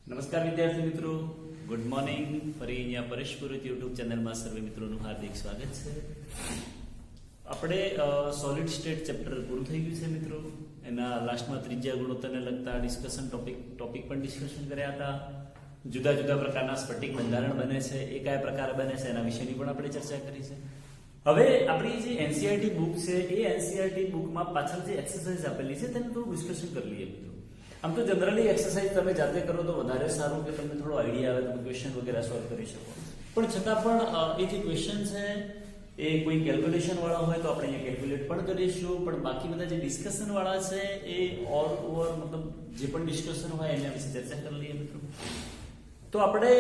નમસ્કાર વિદ્યાર્થી મિત્રો, ગુડ મોર્નિંગ. ફરી અહીંયા પરેશ પુરોહિત યુટ્યુબ ચેનલમાં સર્વે મિત્રોનું હાર્દિક સ્વાગત છે. આપણે સોલિડ સ્ટેટ ચેપ્ટર પૂરું થઈ ગયું છે મિત્રો. એના લાસ્ટમાં ત્રિજ્યા ગુણોત્તરને લગતા ટોપિક પણ ડિસ્કશન કર્યા હતા. જુદા જુદા પ્રકારના સ્ફટિક બંધારણ બને છે, એ કયા પ્રકારે બને છે એના વિશેની પણ આપણે ચર્ચા કરી છે. હવે આપણી જે એનસીઈઆરટી બુક છે એ એનસીઈઆરટી બુકમાં પાછળ જે એક્સરસાઇઝ આપેલી છે તેનું થોડું ડિસ્કશન કરી લઈએ મિત્રો. આમ તો જનરલી એક્સરસાઇઝ તમે જાતે કરો તો વધારે સારું, કે તમને થોડો આઈડિયા આવે, તમે ક્વેશ્ચન વગેરે સોલ્વ કરી શકો. પણ છતાં પણ એ જે ક્વેશ્ચન છે એ કોઈ કેલ્ક્યુલેશન વાળા હોય તો આપણે અહીંયા કેલ્ક્યુલેટ પણ કરીશું, પણ બાકી બધા જે ડિસ્કશન વાળા છે એ ઓલ ઓવર મતલબ જે પણ ડિસ્કશન હોય એના વિશે ચર્ચા કરી લઈએ મિત્રો. તો આપણે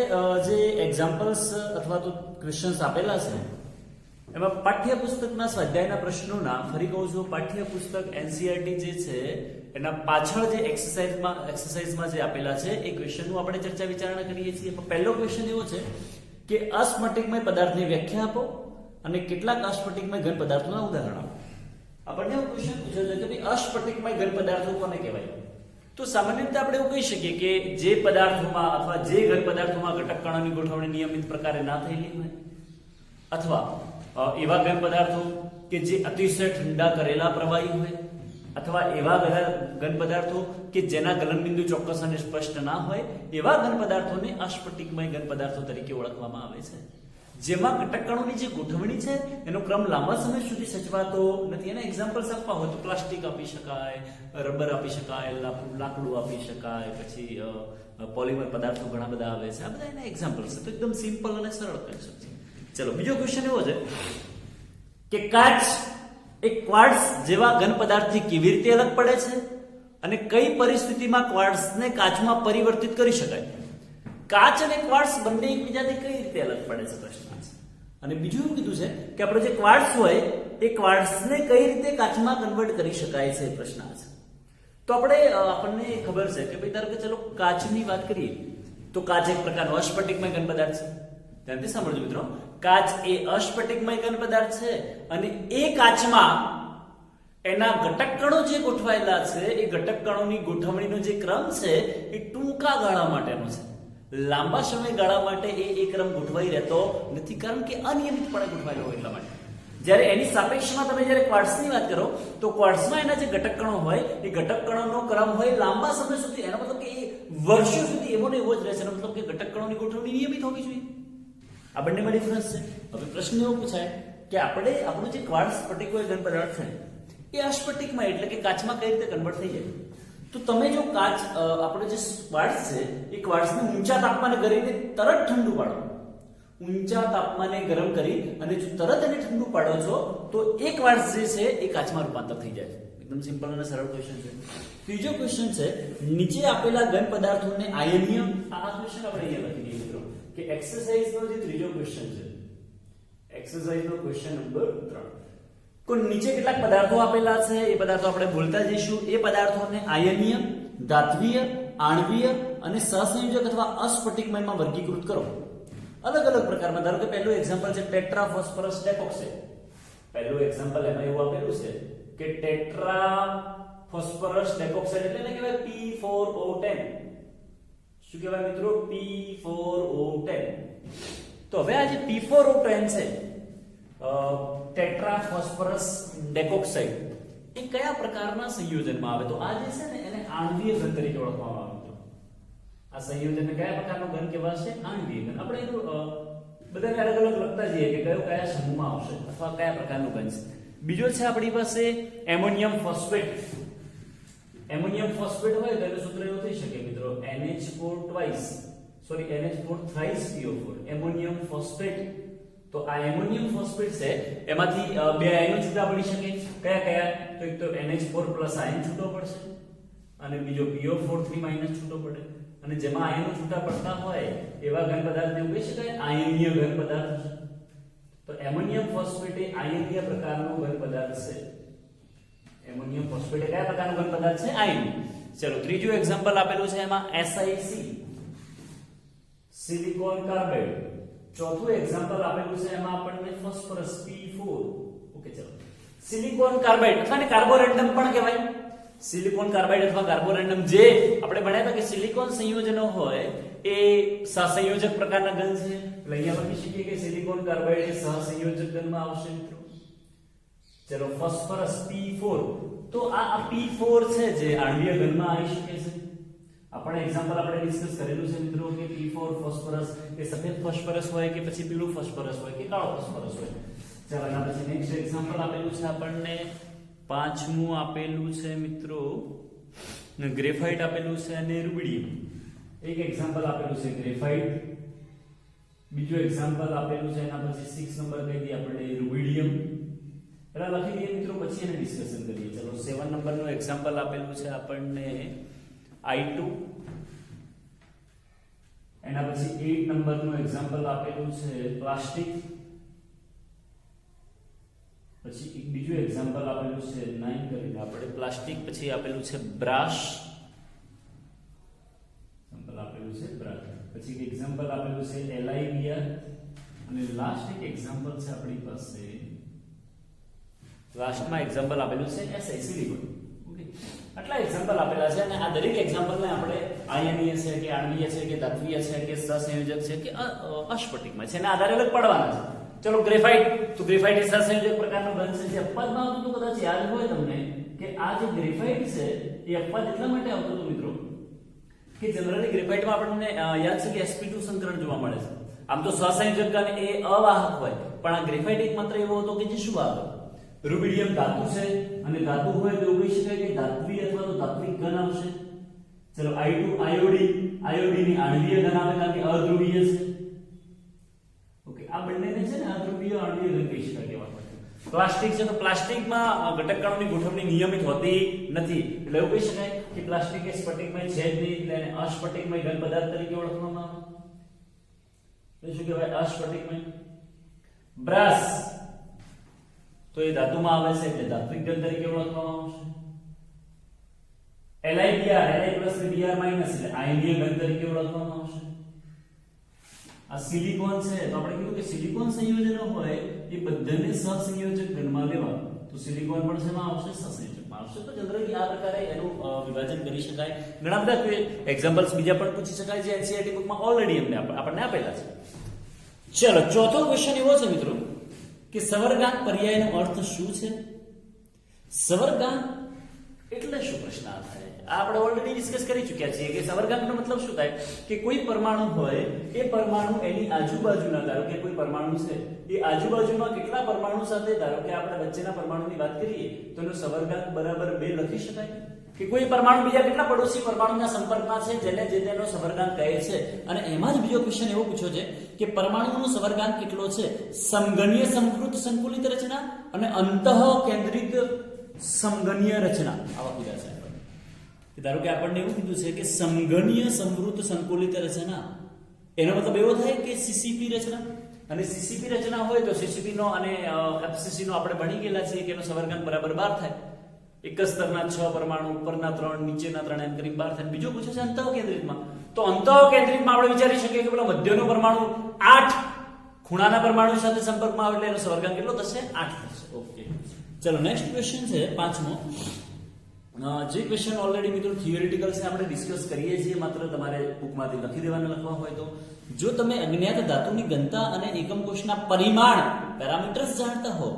જે એક્ઝામ્પલ્સ અથવા તો ક્વેશ્ચન્સ આપેલા છે એમાં પાઠ્યપુસ્તકના સ્વાધ્યાયના પ્રશ્નોના, ફરી કહું છું, પાઠ્યપુસ્તક એનસીઈઆરટી જે છે એના પાછળ જે એક્સરસાઇઝમાં જે આપેલા છે એ ક્વેશ્ચનનું આપણે ચર્ચા વિચારણા કરીએ છીએ. પહેલો ક્વેશ્ચન એવો છે કે અસ્ફટિકમય પદાર્થની વ્યાખ્યા આપો અને કેટલાક અસ્ફટિકમય ઘન પદાર્થોના ઉદાહરણ આપો. આપણને એવો ક્વેશ્ચન પૂછ્યો છે કે ભાઈ અસ્ફટિકમય ઘન પદાર્થો કોને કહેવાય? તો સામાન્ય રીતે આપણે એવું કહી શકીએ કે જે પદાર્થોમાં અથવા જે ઘન પદાર્થોમાં ઘટક કણોની ગોઠવણી નિયમિત પ્રકારે ના થયેલી હોય, અથવા એવા ઘન પદાર્થો કે જે અતિશય ઠંડા કરેલા પ્રવાહી હોય, અથવા એવા ઘન પદાર્થો કે જેના ગલનબિંદુ ચોક્કસ અને સ્પષ્ટ ના હોય, એવા ઘન પદાર્થોને અસ્ફટિકમય ઘન પદાર્થો તરીકે ઓળખવામાં આવે છે. જેમાં ઘટક કણોની જે ગોઠવણી છે એનો ક્રમ લાંબા સમય સુધી સચવાતો નથી. એના એક્ઝામ્પલ્સ આપવા હોય તો પ્લાસ્ટિક આપી શકાય, રબર આપી શકાય, લાકડું આપી શકાય, પછી પોલિમર પદાર્થો ઘણા બધા આવે છે. આ બધા એના એક્ઝામ્પલ્સ છે. તો એકદમ સિમ્પલ અને સરળ કન્સેપ્ટ છે. ચલો, બીજો ક્વેશ્ચન એવો છે કે કાચ એક ક્વાર્ટઝ જેવા ઘન પદાર્થથી કેવી રીતે અલગ પડે છે અને કઈ પરિસ્થિતિમાં ક્વાર્ટઝને કાચમાં પરિવર્તિત કરી શકાય? કાચ અને ક્વાર્ટઝ બંને એકબીજાથી કઈ રીતે અલગ પડે છે પ્રશ્ન છે. અને બીજું એવું કીધું છે કે આપણો જે ક્વાર્ટઝ હોય એ ક્વાર્ટઝને કઈ રીતે કાચમાં કન્વર્ટ કરી શકાય છે પ્રશ્ન છે. તો આપણને ખબર છે કે ભાઈ ધારો કે ચલો કાચની વાત કરીએ તો કાચ એક પ્રકારનો અસ્ફટિકમય ઘન પદાર્થ છે. ધ્યાનથી સાંભળજો મિત્રો, કાચ એ અસ્ફટિકમય ઘન પદાર્થ છે અને એ કાચમાં એના ઘટક કણો જે ગોઠવાયેલા છે એ ઘટક કણોની ગોઠવણીનો જે ક્રમ છે એ ટૂંકા ગાળા માટેનો છે. લાંબા સમયગાળા માટે એ ક્રમ ગોઠવાઈ રહેતો નથી, કારણ કે અનિયમિતપણે ગોઠવાયેલો હોય એટલા માટે. જ્યારે એની સાપેક્ષમાં તમે જ્યારે ક્વાર્ટઝની વાત કરો તો ક્વાર્ટઝમાં એના જે ઘટક કણો હોય એ ઘટક કણોનો ક્રમ હોય લાંબા સમય સુધી, એનો મતલબ કે એ વર્ષો સુધી એવો ને એવો જ રહેશે. એનો મતલબ કે ઘટક કણોની ગોઠવણી નિયમિત હોવી જોઈએ. આ બંનેમાં ડિફરન્સ છે. હવે પ્રશ્ન એવો પૂછાય કે આપણું જે ક્વાર્ટઝ સ્ફટિક હોય ઘન પદાર્થ છે એ અસ્ફટિકમાં એટલે કે કાચમાં કઈ રીતે કન્વર્ટ થઈ જાય? તો તમે જો કાચ આપણો જે ક્વાર્ટઝ છે એ ક્વાર્ટઝને ઊંચા તાપમાને કરીને તરત ઠંડુ પાડો, ઊંચા તાપમાને ગરમ કરી અને જો તરત એને ઠંડુ પાડો છો તો એ ક્વાર્ટઝ જે છે એ કાચમાં રૂપાંતર થઈ જાય છે. એકદમ સિમ્પલ અને સરળ ક્વેશ્ચન છે. ત્રીજો ક્વેશ્ચન છે, નીચે આપેલા ઘન પદાર્થોને આયનીય. આ ક્વેશ્ચન આપણે અહીંયા લખી દઈએ મિત્રો કે એક્સરસાઇઝનો જે ત્રીજો ક્વેશ્ચન છે, એક્સરસાઇઝનો ક્વેશ્ચન નંબર 3. કોઈ નીચે કેટલાક પદાર્થો આપેલા છે, એ પદાર્થો આપણે બોલતા જઈશું. એ પદાર્થોને આયનીય, ધાત્વીય, આણ્વીય અને સહસંયોજક અથવા અસ્ફટિકમયમાં વર્ગીકૃત કરો. અલગ અલગ પ્રકારમાં. ધારો કે પહેલું એક્ઝામ્પલ છે ટેટ્રા ફોસ્ફરસ ડેકોક્સાઇડ. પહેલું એક્ઝામ્પલ એમાં એવું આપેલું છે કે ટેટ્રા ફોસ્ફરસ ડેકોક્સાઇડ એટલે એને કહેવાય P4O10. શું કહેવાય મિત્રો? P4O10. તો હવે આ જે P4O10 છે, ટેટ્રા ફોસ્ફરસ ડેકોક્સાઇડ, એ કયા પ્રકારના સંયોજનમાં આવે? તો આ જે છે ને એને આણ્વીય ઘન તરીકે ઓળખવામાં આવે છે. આ સંયોજનને કયા પ્રકારનો ઘન કહેવાશે? આણ્વીય ઘન. આપણે એનું બધાને અલગ અલગ લખતા જઈએ કે કયા સમૂહમાં આવશે અથવા કયા પ્રકારનું ઘન છે. બીજો છે આપણી પાસે એમોનિયમ ફોસ્ફેટ. એમોનિયમ ફોસ્ફેટ હોય તો એનું સૂત્ર એવું થઈ શકે મિત્રો NH4 thrice PO4. Ammonium phosphate. તો આ એમોનિયમ ફોસ્ફેટ છે એમાંથી બે આયનો છૂટા પડી શકે. કયા? તો એક તો NH4+ આયન છૂટો પડશે અને બીજો PO4 3- છૂટો પડે. અને જેમાં આયનો છૂટા પડતા હોય એવા ઘન પદાર્થને એવું કહી શકાય આયનીય ઘન પદાર્થ છે. તો એમોનિયમ ફોસ્ફેટ એ આયનીય પ્રકારનો ઘન પદાર્થ છે. એમોનિયમ ફોસ્ફેટ કયા પ્રકારનો ઘન પદાર્થ છે? આયનીય. ચલો, ત્રીજું એક્ઝામ્પલ આપેલું છે એમાં SiC, સિલિકોન કાર્બાઇડ. ચોથું એક્ઝામ્પલ આપેલું છે એમાં આપણને ફોસ્ફરસ P4. ઓકે, ચલો. સિલિકોન કાર્બાઇડ અથવા કાર્બોરેન્ડમ પણ કહેવાય. સિલિકોન કાર્બાઇડ અથવા કાર્બોરેન્ડમ જે આપણે ભણ્યા હતા કે સિલિકોન સંયોજનો હોય એ સહસંયોજક પ્રકારના ઘન છે, એટલે અહીંયા લખી શકીએ કે સિલિકોન કાર્બાઇડ એ સહસંયોજક ઘનમાં આવશે મિત્રો. ચલો ફોસ્ફરસ P4, તો આ P4 છે જે આણ્વીય ઘનમાં આવી શકે છે. આપણે એક્ઝામ્પલ આપણે ડિસ્કસ કરેલું છે મિત્રો કે P4 ફોસ્ફરસ એ સફેદ ફોસ્ફરસ હોય કે પછી પીળું ફોસ્ફરસ હોય કે કાળો ફોસ્ફરસ હોય. ચાલો એના પછી નેક્સ્ટ એક્ઝામ્પલ આપેલું છે આપણને પાંચમું આપેલું છે મિત્રો ગ્રેફાઇટ આપેલું છે અને રૂબિડિયમ. એક એક્ઝામ્પલ આપેલું છે ગ્રેફાઇટ, બીજું એક્ઝામ્પલ આપેલું છે એના પછી 6 નંબર કહી દઈએ આપણે રૂબિડિયમ. એટલે લખી દઈએ મિત્રો, પછી એને ડિસ્કશન કરીએ. ચલો 7 નંબરનું એક્ઝામ્પલ આપેલું છે આપણને I2, એના પછી 8 નંબરનું એક્ઝામ્પલ આપેલું છે પ્લાસ્ટિક, પછી એક બીજું એક્ઝામ્પલ આપેલું છે 9 કરીને આપણે પ્લાસ્ટિક, પછી આપેલું છે બ્રાસ, એક્ઝામ્પલ આપેલું છે બ્રાસ, પછી એક એક્ઝામ્પલ આપેલું છે LiBr, અને લાસ્ટ એક એક્ઝામ્પલ છે આપણી પાસે, લાસ્ટમાં એક્ઝામ્પલ આપેલું છે Si સિલિકોન. ઓકે, આટલા એક્ઝામ્પલ આપેલા છે અને આ દરેક એક્ઝામ્પલને આપણે આયનીય છે કે આણ્વીય છે કે ધાત્વીય છે કે સહસંયોજક છે કે અસ્ફટિકમાં છે એના આધારે અલગ પાડવાના છે. ચલો ગ્રેફાઇટ, તો ગ્રેફાઇટ એ સહસંયોજક પ્રકારનો ઘન છે. જે અપવાદમાં આવતું તો કદાચ યાદ હોય તમને કે આ જે ગ્રેફાઇટ છે એ અપવાદ એટલા માટે આવતું હતું મિત્રો કે જનરલી ગ્રેફાઇટમાં આપણને યાદ છે કે sp2 સંકરણ જોવા મળે છે. આમ તો સહસંયોજક ઘન એ અવાહક હોય, પણ આ ગ્રેફાઇટ એકમાત્ર એવો હતો કે જે શું આવે, રૂબિડિયમ ધાતુ છે અને ધાતુ હોય તો કહી શકાય કે ધાત્વિય અથવા તો ધાત્વિક ઘન આવશે. ચલો I2 આયોડિન, આયોડિન આણ્વીય ઘન આવે કારણ કે અધ્રુવીય છે. ઓકે, આ બંનેને છે ને અધ્રુવીય આણ્વીય ઘન કહી શકાય કહેવા માટે. પ્લાસ્ટિક છે તો પ્લાસ્ટિકમાં ઘટક કણોની ગોઠવણી નિયમિત હોતી નથી, એટલે એવું કહી શકાય કે પ્લાસ્ટિક એ સ્ફટિકમય છે જ નહીં, એટલે એને અસ્ફટિકમય ઘન પદાર્થ તરીકે ઓળખવામાં આવે. તો શું કહેવાય? અસ્ફટિકમય. બ્રાસ તો એ ધાતુમાં આવે છે એટલે ધાત્વિક ઘન તરીકે ઓળખવામાં આવશે. LiBr, Li+Br- એટલે આયનીય ઘન તરીકે ઓળખવામાં આવશે. આ સિલિકોન છે તો આપણે કીધું કે સિલિકોન સંયોજનો હોય એ બધાને સહસંયોજક ઘનમાં લેવા, તો સિલિકોન પણ શેમાં આવશે? સહસંયોજકમાં આવશે. તો જનરલી આ પ્રકારે એનું વિભાજન કરી શકાય. ઘણા બધા એક્ઝામ્પલ્સ બીજા પણ પૂછી શકાય જે NCERT બુકમાં ઓલરેડી આપણને આપેલા છે. ચલો ચોથો ક્વેશ્ચન એવો છે મિત્રો કે સવર્ગાંક પર્યાયનો અર્થ શું છે? સવર્ગાંક એટલે શું? પ્રશ્ન આ થાય. આ આપણે ઓલરેડી ડિસ્કસ કરી ચૂક્યા છીએ કે સવર્ગાંકનો મતલબ શું થાય કે કોઈ પરમાણુ હોય એ પરમાણુ એની આજુબાજુના, ધારો કે કોઈ પરમાણુ છે એ આજુબાજુમાં કેટલા પરમાણુ સાથે, ધારો કે આપણે વચ્ચેના પરમાણુની વાત કરીએ તો એનો સવર્ગાંક બરાબર 2 લખી શકાય. કે કોઈ પરમાણુ બીજા કેટલા પડોશી પરમાણુના સંપર્કમાં છે જેને જે તેનો સવર્ગાંક કહે છે. અને એમાં જ બીજો ક્વેશ્ચન એવો પૂછ્યો છે કે પરમાણુનો સવર્ગાંક કેટલો છે? સમઘનીય સમકૃત સંકુલિત રચના અને અંતઃકેન્દ્રિત સમઘનીય રચના. આવા કીધા છે કે ધારો કે આપણને એવું કીધું છે કે સમઘનીય સમવૃત સંકુલિત રચના, એનો મતલબ એવો થાય કે CCP રચના. અને CCP રચના હોય તો CCP નો અને FCC નો આપણે ભણી ગયેલા છીએ કે એનો સવર્ગાંક બરાબર 12 થાય. એક જ સ્તરના 6 પરમાણુ, ઉપરના 3, નીચેના 3 એમ કરી 12 થાય. બીજો પૂછે છે અંતઃકેન્દ્રિતમાં, તો અંતઃકેન્દ્રિતમાં આપણે વિચારી શકીએ કે પેલો મધ્યનો પરમાણુ 8 ખૂણાના પરમાણુ સાથે સંપર્કમાં આવે એટલે એનો સવર્ગાંક કેટલો થશે? 8 થશે. ઓકે, ચલો નેક્સ્ટ ક્વેશ્ચન છે પાંચમો. જે ક્વેશ્ચન ઓલરેડી મિત્રો થિયોરિટિકલ છે, આપણે ડિસ્કસ કરીએ છીએ, માત્ર તમારે બુકમાંથી લખી દેવાના લખવા હોય તો. જો તમે અજ્ઞાત ધાતુની ઘનતા અને એકમ કોષના પરિમાણ પેરામીટર્સ જાણતા હો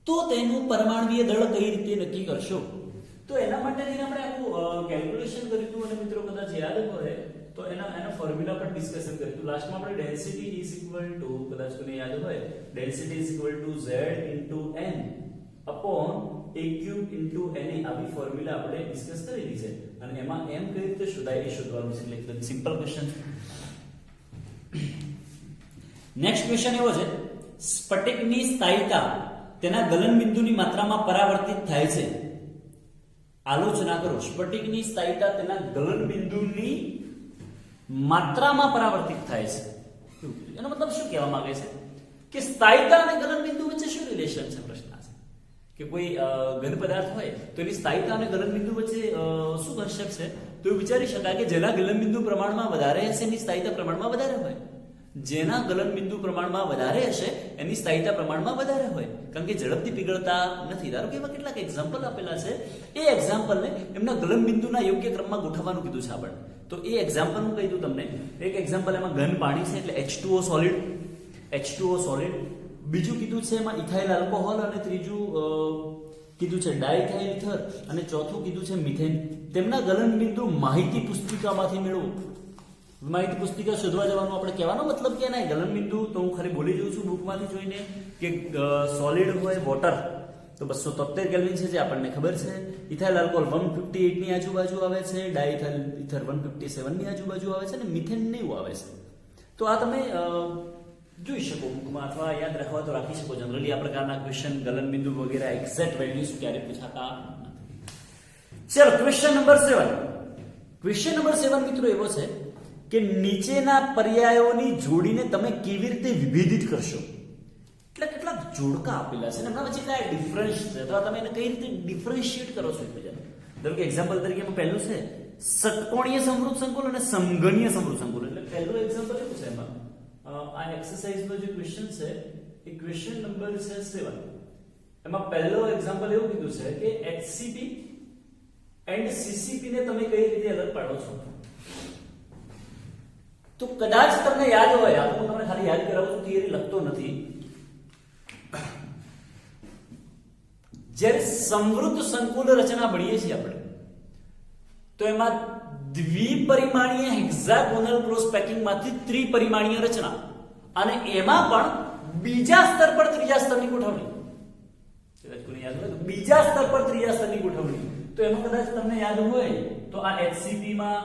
તો તેનું પરમાણુય દળ કઈ રીતે નક્કી કરશો? તો એના માટે આપણે આખું કેલ્ક્યુલેશન કર્યું હતું અને મિત્રો કદાચ યાદ હોય તો એના ફોર્મ્યુલા પર ડિસ્કશન કર્યું હતું. લાસ્ટમાં આપણે ડેન્સિટી ઇઝ ઇક્વલ ટુ, કદાચ કોને યાદ હોય, density is equal to Z into N upon A cube into Na આવી ફોર્મ્યુલા આપણે ડિસ્કસ કરેલી છે. અને એમાં m કઈ રીતે શોધાય એ શોધવાનું છે. એટલે એકદમ સિમ્પલ ક્વેશ્ચન છે. નેક્સ્ટ ક્વેશ્ચન એવો છે, સ્ફટિકની સ્થાયીતા તેના ગલનબિંદુની માત્રામાં પરાવર્તિત થાય છે. આલોચના કરો. સ્ફટિકની સ્થાયીતા તેના ગલનબિંદુની માત્રામાં પરાવર્તિત થાય છે. એનો મતલબ શું કહેવા માંગે છે કે સ્થાયીતા અને ગલનબિંદુ વચ્ચે શું રિલેશન છે? પ્રશ્ન છે કે કોઈ ઘન પદાર્થ હોય તો એની સ્થાયીતા અને ગલનબિંદુ વચ્ચે શું દર્શક છે? તો એવું વિચારી શકાય કે જેના ગલનબિંદુ પ્રમાણમાં વધારે હશે એની સ્થાયીતા પ્રમાણમાં વધારે હોય. જેના ગલનબિંદુ પ્રમાણમાં વધારે હશે એની સ્થાયીતા પ્રમાણમાં વધારે હોય, કારણ કે ઝડપથી પીગળતા નથી. ધારો કે એમાં કેટલાક એક્ઝામ્પલ આપેલા છે, એ એક્ઝામ્પલને એમના ગલનબિંદુના યોગ્ય ક્રમમાં ગોઠવવાનું કીધું છે આપણને. તો એ એક્ઝામ્પલ હું કહી દઉં તમને. એક એક્ઝામ્પલ એમાં ઘન પાણી છે એટલે H2O સોલિડ, H2O સોલિડ. બીજું કીધું છે એમાં ઇથાઇલ આલ્કોહોલ, અને ત્રીજું કીધું છે ડાઇથાઇલ ઇથર, અને ચોથું કીધું છે મિથેન. તેમના ગલનબિંદુ માહિતી પુસ્તિકામાંથી મેળવો. માહિતી પુસ્તિકા શોધવા જવાનું આપણે કહેવાનો મતલબ કે ના ગલનબિંદુ તો હું ખાલી બોલી જઉં છું બુકમાંથી જોઈને કે સોલિડ હોય વોટર તો 273 કેલ્વિન છે જે આપણને ખબર છે. ઇથાઇલ આલ્કોહોલ 158 ની આજુબાજુ આવે છે, ડાઇથાઇલ ઇથર 157 ની આજુબાજુ આવે છે, અને મિથેન 90 આવે છે. તો આ તમે જોઈ શકો બુકમાં, અથવા યાદ રાખવા તો રાખી શકો. જનરલી આ પ્રકારના ક્વેશ્ચન ગલનબિંદુ વગેરે એક્ઝેક્ટ વેલ્યુઝ ક્યારે પૂછાતા નથી. ચલો ક્વેશ્ચન નંબર 7. ક્વેશ્ચન નંબર 7 મિત્રો એવો છે કે નીચેના પર્યાયોની જોડીને તમે કેવી રીતે વિભેદિત કરશો. એટલે કેટલાક જોડકા આપેલા છે ને એમના વચ્ચે કયા ડિફરન્સ છે, અથવા તમે એને કઈ રીતે ડિફરન્શિએટ કરો છો એકબીજાને. ધારો કે એક્ઝામ્પલ તરીકે પહેલું છે ષટકોણીય સમરૂપ સંકુલ અને સમઘનીય સમરૂપ સંકુલ. એટલે પહેલું એક્ઝામ્પલ એવું છે એમાં આ એક્સરસાઇઝનો જે ક્વેશ્ચન છે એ ક્વેશ્ચન નંબર છે 7. એમાં પહેલો એક્ઝામ્પલ એવું કીધું છે કે HCP એન્ડ CCP ને તમે કઈ રીતે અલગ પાડો છો. તો કદાચ તમને યાદ હોય, હું તમને ખાલી યાદ કરાવું છું, થિયરી લખતો નથી. જ્યારે સમવૃત્ત સંકુલ રચના ભણીએ છીએ આપણે તો એમાં દ્વિપરિમાણીય હેક્સાગોનલ ક્રોસ પેકિંગ માંથી ત્રિપરિમાણીય રચના, અને એમાં પણ બીજા સ્તર પર ત્રીજા સ્તરની ગોઠવણી. કદાચ કોને યાદ હોય તો બીજા સ્તર પર ત્રીજા સ્તરની ગોઠવણી. તો એમાં કદાચ તમને યાદ હોય તો આ HCP માં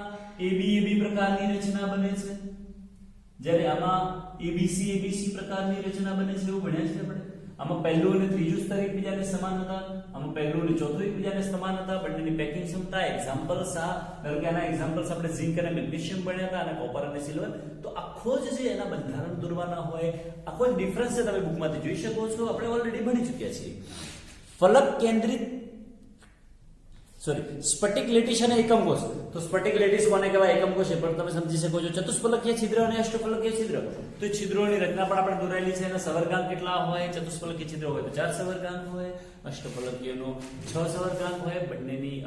ABAB પ્રકારની રચના બને છે, જ્યારે આમાં ABC પ્રકારની રચના બને છે, એવું ભણ્યા છે આપણે. આમાં પહેલું અને ત્રીજું સ્તર એકબીજાને સમાન હતા, આમાં પહેલું અને ચોથું એકબીજાને સમાન હતા. બંનેની પેકિંગ ક્ષમતા એક્ઝામ્પલ્સ ધારો કે આના એક્ઝામ્પલ્સ આપણે ઝિંક અને મેગ્નેશિયમ ભણ્યા હતા, અને કોપર અને સિલ્વર. તો આખો જ જે એના બંધારણ દોરવાના હોય, આખો જ ડિફરન્સ છે, તમે બુકમાંથી જોઈ શકો છો. આપણે ઓલરેડી ભણી ચૂક્યા છીએ. ફલક કેન્દ્રિત સ્ફટિક લેટિસ અને એકમ કોષ. તો સ્ફટિક લેટિસ કોને કહેવાય, એકમ કોષ એ પણ તમે સમજી શકો છો. ચતુષ્ફલકીય છિદ્ર અને અષ્ટફલકીય છિદ્ર. તો છિદ્રોની રચના પણ આપણે દોરાયેલી છે. એના સવર્ગાંક કેટલા હોય, ચતુષ્ફલકીય છિદ્ર હોય તો 4 સવર્ગાંક હોય, અષ્ટફલકીયનો 6 સવર્ગાંક હોય. બંનેની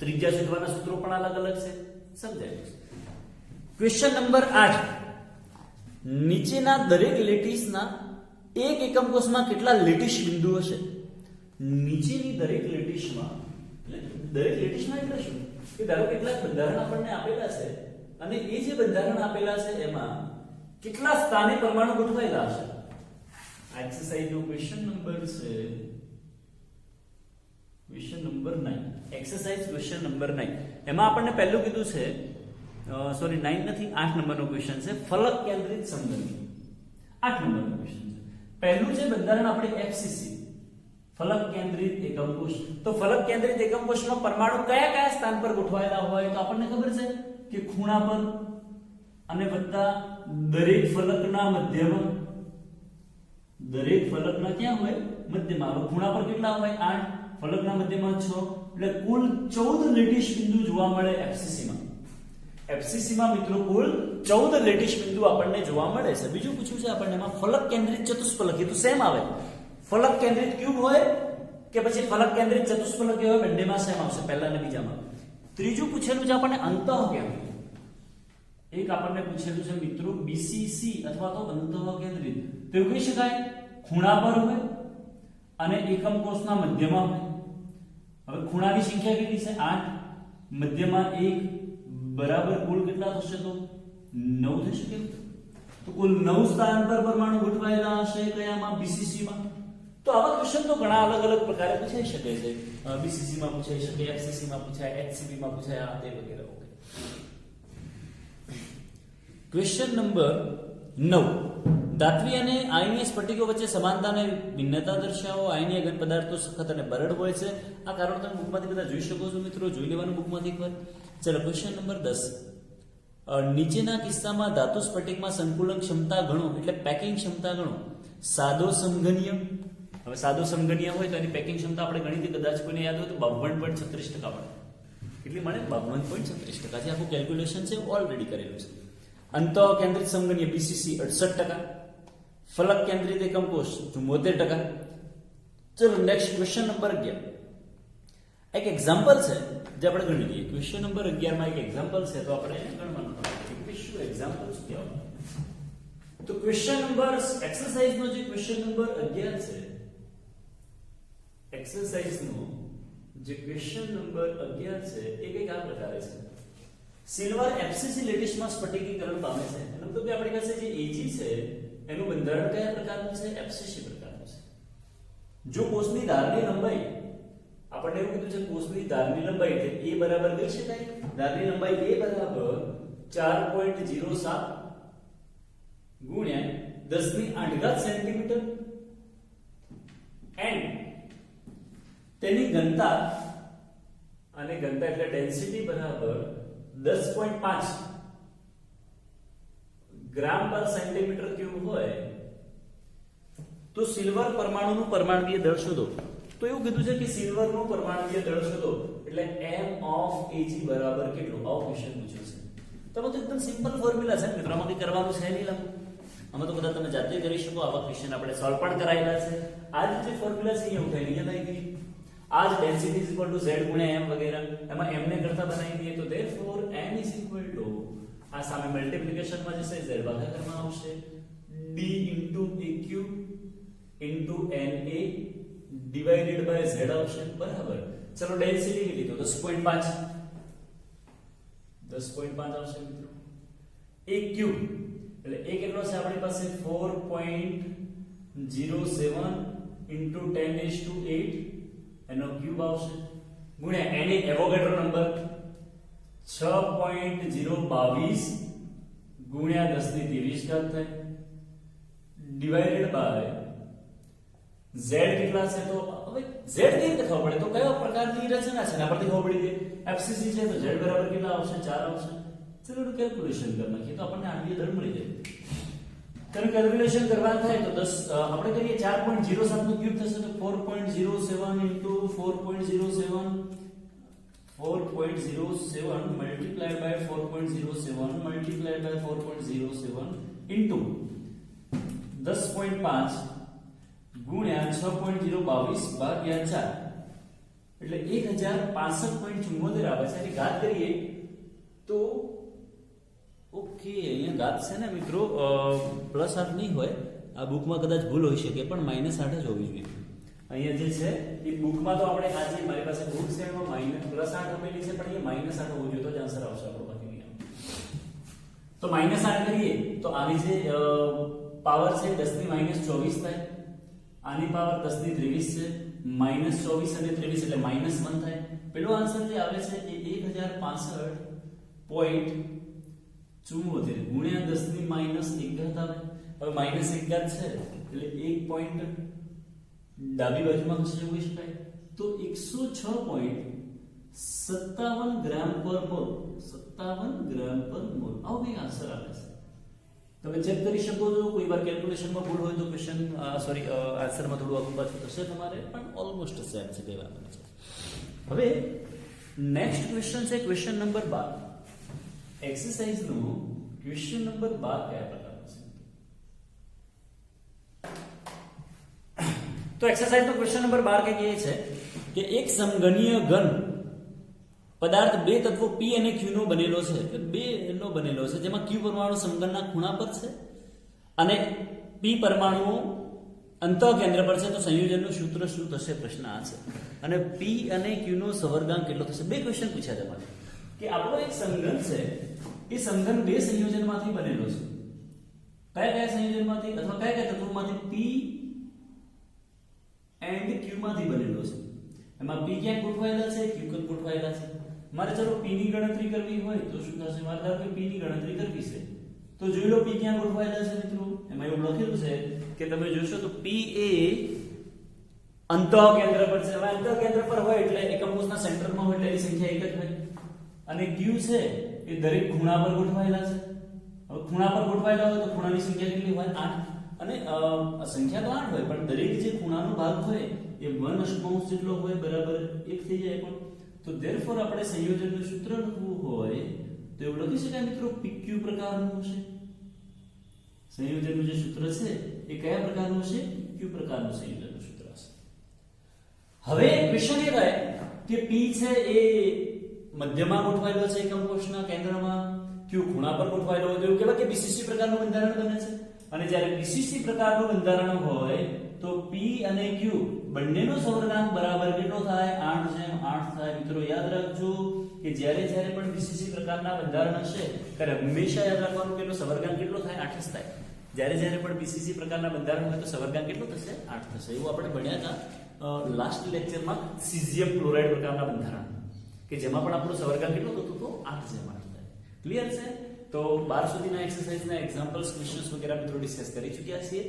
ત્રિજ્યા શોધવાના સૂત્રો પણ અલગ અલગ છે, સમજાય. Question number 8. નીચેના દરેક લેટિસના એક એકમ કોષમાં કેટલા લેટિસ બિંદુ હશે. નીચેની દરેક લેટિસમાં, એટલે દરેક લેટિસમાં એટલે શું કે ધારો કેટલાક બંધારણ આપણને આપેલા છે, અને એ જે બંધારણ આપેલા છે એમાં કેટલા સ્થાને પરમાણુ ગોઠવાયેલા હશે. આ એક્સરસાઇઝનો ક્વેશ્ચન નંબર છે question number 9. Exercise question number 9. એમાં આપણને પહેલું કીધું છે, સોરી 9 નથી, 8 નંબરનો ક્વેશ્ચન છે, ફલક કેન્દ્રિત સમઘનની. 8 નંબરનો ક્વેશ્ચન છે. પહેલું છે બંધારણ આપણે FCC, ફલક કેન્દ્રિત એકમ કોષ. તો ફલક કેન્દ્રિત એકમ કોષમાં પરમાણુ કયા કયા સ્થાન પર ગોઠવાયેલા હોય, તો આપણને ખબર છે કે ખૂણા પર અને વત્તા દરેક ફલકના મધ્યમાં. દરેક ફલકના ક્યાં હોય, મધ્યમાં. ખૂણા પર કેટલા હોય, 8, ફલકના મધ્યમાં 6, એટલે કુલ 14 લેટિસ બિંદુ જોવા મળે FCC માં. FCC માં મિત્રો કુલ 14 લેટિસ બિંદુ આપણને જોવા મળે છે. બીજું પૂછ્યું છે આપણને એમાં ફલક કેન્દ્રિત ચતુષ્ફલકી. તો સેમ આવે, ફલક કેન્દ્રિત ક્યુબ હોય કે પછી ફલક કેન્દ્રિત ચતુષ્ફલકી હોય, બંનેમાં સેમ આવશે, પહેલા અને બીજામાં. ત્રીજું પૂછેલું છે આપણને અંતઃ કેન્દ્રિત. એક આપણને પૂછેલું છે મિત્રો BCC અથવા તો અંતઃ કેન્દ્રિત. તો એવું કહી શકાય ખૂણા પર હોય અને એકમ કોષના મધ્યમાં હોય. હવે ખૂણાની સંખ્યા કેટલી છે, 8, મધ્યમાં 1, બરાબર કુલ કેટલા થશે, તો 9 થશે. કેમ તો કુલ 9 સ્થાન પર પરમાણુ ગોઠવાયેલા હશે કયામાં, BCC માં. તો આવા ક્વેશ્ચન તો ઘણા અલગ અલગ પ્રકારે પૂછાઈ શકે છે. BCC માં પૂછાઈ શકે, FCC માં પૂછાય, HCP માં પૂછાય, આ તે વગેરે. Question number 9. ધાત્વી અને આયનીય સ્ફટિકો વચ્ચે સમાનતા અને ભિન્નતા દર્શાવો. આયનીય ઘન પદાર્થો સખત અને બરડ હોય છે. આ કારણ તમે બુકમાંથી બધા જોઈ શકો છો મિત્રો, જોઈ લેવાનું બુકમાંથી એકવાર. ચલો ક્વેશ્ચન નંબર 10. નીચેના કિસ્સામાં ધાતુ સ્ફટિકમાં સંકુલન ક્ષમતા ગણો, એટલે પેકિંગ ક્ષમતા ગણો. સાદો સમઘનીય. હવે સાદો સમઘનીય હોય તો એની પેકિંગ ક્ષમતા આપણે ગણી હતી, કદાચ કોઈને યાદ હોય તો 52.36% મળે. કેટલી મળે 52.36%. જે આખું કેલ્ક્યુલેશન છે ઓલરેડી કરેલું છે. અંત કેન્દ્રિત સમગણીય બીસીસી 68%, ફલક કેન્દ્રિત એકમ કોષ 74%. ચલો નેક્સ્ટ ક્વેશ્ચન નંબર 11. એક એક્ઝામ્પલ છે જે આપણે ગણી લઈએ. ક્વેશ્ચન નંબર 11 માં એક એક્ઝામ્પલ છે તો આપણે ગણવાનું કે શું એક્ઝામ્પલ શું કહેવાય. તો ક્વેશ્ચન નંબર એક્સરસાઇઝ નો જે ક્વેશ્ચન નંબર 11 છે, એક્સરસાઇઝ નો જે ક્વેશ્ચન નંબર 11 છે એ કંઈક આ પ્રકારે છે. સિલ્વર એફસીસી લેટિસમાં સ્ફટિકીકરણ પામે છે. એનો મતલબ કે આપણી પાસે જે એજી છે એનું બંધારણ કયા પ્રકારનું છે? એફસીસી પ્રકારનું છે. જો કોષની ધારની લંબાઈ, આપણને એવું કીધું છે કોષની ધારની લંબાઈ એટલે a બરાબર કઈ શકાય? ધારની લંબાઈ a બરાબર 4.07 ગુણ્યા 10⁸ સેન્ટીમીટર એન્ડ તેની ઘનતા, અને ઘનતા એટલે ડેન્સિટી બરાબર 10.5 ગ્રામ પર સેન્ટીમીટર ક્યુબ હોય તો સિલ્વર પરમાણુનું પરમાણુકીય દળ શોધો. તો એવું કીધું છે કે સિલ્વરનું પરમાણુકીય દળ શોધો એટલે m of Ag બરાબર કેટલું? આવો ક્વેશ્ચન પૂછ્યો છે. તો તો એકદમ સિમ્પલ ફોર્મ્યુલા છે મિત્રો, આમાં કંઈ કરવાનું છે નહીં. લાગુ આમાં તો બધા તમે જાતે કરી શકો. આવા ક્વેશ્ચન આપણે સોલ્વ પણ કરાયેલા છે. આ જે ફોર્મ્યુલા છે અહીંયા ઉઠાઈ લઈએ ભાઈ. આ જ density is equal to z ગુણ્યા m વગેરે, એમાં m ને કરતા બનાવી દઈએ તો therefore m is equal to આ સામે મલ્ટીપ્લિકેશન માં જશે, z ભાગાકારમાં આવશે d * aq * na divided by z આવશે. બરાબર. ચલો ડેન્સિટી કેટલી? તો 10.5 આવશે મિત્રો. a ક્યુબ એટલે a કેટલો છે આપણી પાસે? 4.07 * 10⁸ એનો ક્યુબ આવશે ગુણ્યા na એવોગાડ્રો નંબર 6.022 ગુણ્યા 10⁻23 થાય ડિવાઇડેડ બાય z કેટલા છે? તો હવે z કેવી રીતે ખબર પડે? તો કયો પ્રકારની રચના છે એના પરથી ખબર પડી જાય. એફસીસી છે તો z બરાબર કેટલા આવશે? 4 આવશે. ચલો એનું કેલ્ક્યુલેશન કરી નાખીએ તો આપણને આટલી દળ મળી જાય. તેનું કેલ્ક્યુલેશન કરવાનું થાય તો 10 આપણે કરીએ 4.07 નો ક્યુબ થશે તો 4.07 into 4.07 multiplied by 4.07 multiplied by 4.07 into 10.5 ગુણ્યા 6.022 ભાગ્યા 4 એટલે 1065.74 આવે છે. એની ઘાત કરીએ તો ઓકે, અહીંયા ઘાત છે ને મિત્રો +8 નહીં હોય. આ બુકમાં કદાચ ભૂલ હોઈ શકે પણ -8 જ હોવી જોઈએ. અહીંયા જે છે એ બુકમાં તો આપણે આ જે મારી પાસે બુક છે એમાં +8 આપેલી છે પણ અહીંયા -8 હોવું જોઈએ તો જ આન્સર આવશે આપણો. બાકી નહીં આવે. તો -8 કરીએ તો આની જે પાવર છે 10⁻24 થાય, આની પાવર 10⁻23 છે, -24 અને 23 એટલે -1 થાય. પેલો આન્સર જે આવે છે એ 1065.74 ગુણ્યા 10⁻1 આવે. હવે -1 છે એટલે 1 પોઈન્ટ ડાબી બાજુમાં ખસેડી શકાય તો 106.57 ગ્રામ પર મોલ. 57 ગ્રામ પર મોલ આવો કંઈક આન્સર આવે છે. તમે ચેક કરી શકો છો. કોઈ વાર કેલ્ક્યુલેશનમાં ભૂલ હોય તો ક્વેશ્ચન આન્સરમાં થોડું આગળ પાછું થશે તમારે, પણ ઓલમોસ્ટ સેમ છે, કઈ વાત નથી. હવે નેક્સ્ટ ક્વેશ્ચન છે ક્વેશ્ચન નંબર 12. એક્સરસાઇઝ નો ક્વેશ્ચન નંબર 12 કયા પ્રકારનો છે? તો એક્સરસાઇઝ નો ક્વેશ્ચન નંબર 12 કહે છે કે એક સમઘનીય ઘન પદાર્થ બે તત્વો p અને q નો બનેલો છે. એટલે બે નો બનેલો છે જેમાં q પરમાણુ સમઘનના ખૂણા પર છે અને p પરમાણુઓ અંતઃકેન્દ્ર પર છે. તો સંયોજનનું સૂત્ર શું થશે? પ્રશ્ન આ છે. અને p અને q નો સવર્ગાંક કેટલો થશે? બે ક્વેશ્ચન પૂછ્યા તમારે કે આપણો એક સમઘન છે, એ સમઘન બે સંયોજનમાંથી બનેલો છે. કયા કયા સંયોજનમાંથી અથવા કયા કયા તત્વોમાંથી? p એન્ડ q માંથી બનેલો છે. એમાં p ક્યાં ગોઠવાયેલા છે, q ક્યાં ગોઠવાયેલા છે. મારે ચલો p ની ગણતરી કરવી હોય તો શું થશે? મારે ધારો કે p ની ગણતરી કરવી છે તો જોઈ લો p ક્યાં ગોઠવાયેલા છે મિત્રો. એમાં એવું લખેલું છે કે તમે જોશો તો p એ અંતઃકેન્દ્ર પર છે. હવે અંતઃકેન્દ્ર પર હોય એટલે એકમ કોષના સેન્ટરમાં હોય એટલે એની સંખ્યા એક જ હોય. અને q છે એ દરેક ખૂણા પર ગોઠવાયેલા છે. હવે ખૂણા પર ગોઠવાયેલા હોય તો ખૂણાની સંખ્યા કેટલી હોય? 8. અને સંખ્યા તો 8 હોય પણ દરેક જે ખૂણાનો ભાગ હોય એ 1/8 જેટલો હોય, બરાબર 1 થઈ જાય. પણ તો તો therefore આપણે સંયોજનનું સૂત્ર લખવું હોય તો એવું લખી શકાય મિત્રો PQ પ્રકારનું હશે. સંયોજનનું જે સૂત્ર છે એ કયા પ્રકારનું છે? PQ પ્રકારનું સંયોજનનું સૂત્ર હશે. હવે ક્વેશ્ચન એ થાય કે P છે એ મધ્યમાં ગોઠવાયેલો છે એકમ કોષના કેન્દ્રમાં, Q ખૂણા પર ગોઠવાયેલો હોય તો એવું કહેવાય કે BCC પ્રકારનું બંધારણ બને છે. અને જ્યારે BCC પ્રકારનું બંધારણ હોય તો P અને Q બંનેનો સવર્ગાંક બરાબર કેટલો થાય? 8:8 થાય. મિત્રો યાદ રાખજો કે જ્યારે પણ BCC પ્રકારના બંધારણ હશે ત્યારે હંમેશા યાદ રાખવાનું કે એનો સવર્ગાંક કેટલો થાય? 8 જ થાય. જ્યારે પણ BCC પ્રકારના બંધારણ હોય તો સવર્ગાંક કેટલો થશે? 8 થશે. એવું આપણે ભણ્યા હતા લાસ્ટ લેક્ચરમાં સિઝિયમ ક્લોરાઇડ પ્રકારના બંધારણ કે જેમાં પણ આપણો સવર્ગાંક કેટલો થતો હતો? 8 જેમ 8 થાય. ક્લિયર છે? તો 12 સુધીના એક્સરસાઇઝના એક્ઝામ્પલ્સ ક્વેશ્ચન્સ વગેરે મિત્રો ડિસ્કસ કરી ચૂક્યા છીએ.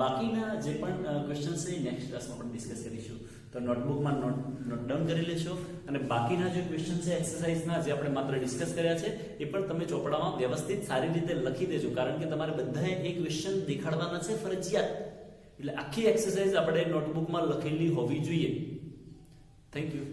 બાકીના જે પણ ક્વેશ્ચન્સ છે નેક્સ્ટ ક્લાસમાં પણ ડિસ્કસ કરીશું. તો નોટબુકમાં નોટ ડાઉન કરી લેશો અને બાકીના જે ક્વેશ્ચન છે એક્સરસાઇઝના જે આપણે માત્ર ડિસ્કસ કર્યા છે એ પણ તમે ચોપડામાં વ્યવસ્થિત સારી રીતે લખી દેજો, કારણ કે તમારે બધાએ એક ક્વેશ્ચન દેખાડવાના છે ફરજિયાત. એટલે આખી એક્સરસાઇઝ આપણે નોટબુકમાં લખેલી હોવી જોઈએ. Thank you.